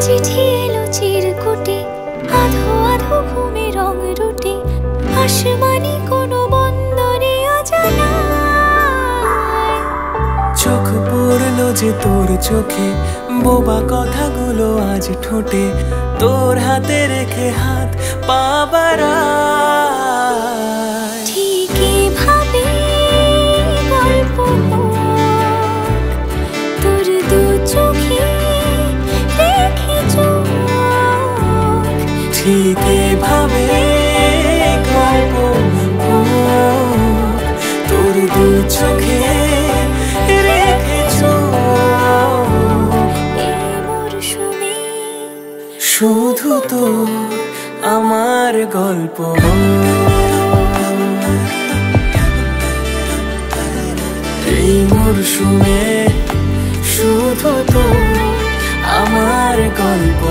চিঠি এলো চিরকুটে, আধো আধো ঘুমে রং রুটে, আসমানি কোনো বন্দরে অজানায়। চোখ পড়লো যে তোর চোখে, বোবা কথাগুলো আজ ঠোঁটে, তোর হাতে রেখে হাত পা বাড়ায়। ঠিক এভাবে গল্প হোক, তোর দু চোখে রেখে চোখ। ঠিক এভাবে গল্প হোক, তোর দু চোখে রেখে চোখ। এই মরশুমে শুধু তোর আমার গল্প। এই মরশুমে শুধু তোর আমার গল্প।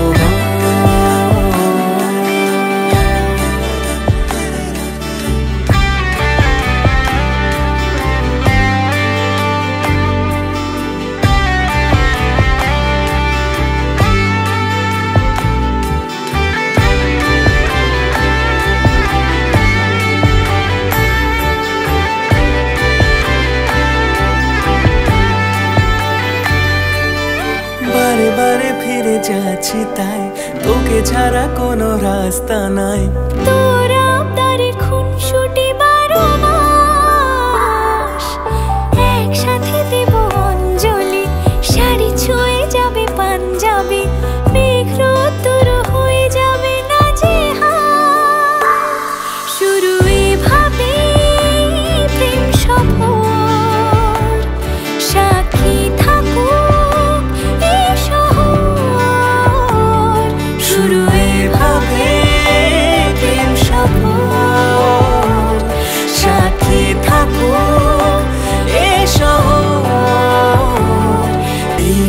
বারে বারে ফিরে যাচ্ছি তাই, তোকে ছাড়া কোনো রাস্তা নাই। তোর আবদারে খুনসুটি 12 মাস, একসাথে দেব অঞ্জলি, শাড়ি ছুঁয়ে যাবে পাঞ্জাবি, মেঘ রোদ্দুর হয়ে যাবে নাজেহাল। শুরু এভাবে প্রেম সফর, সাক্ষী থাকুক এই শহর। শুরু এভাবে প্রেম সফর, সাথী থাকুক এ শহর। এই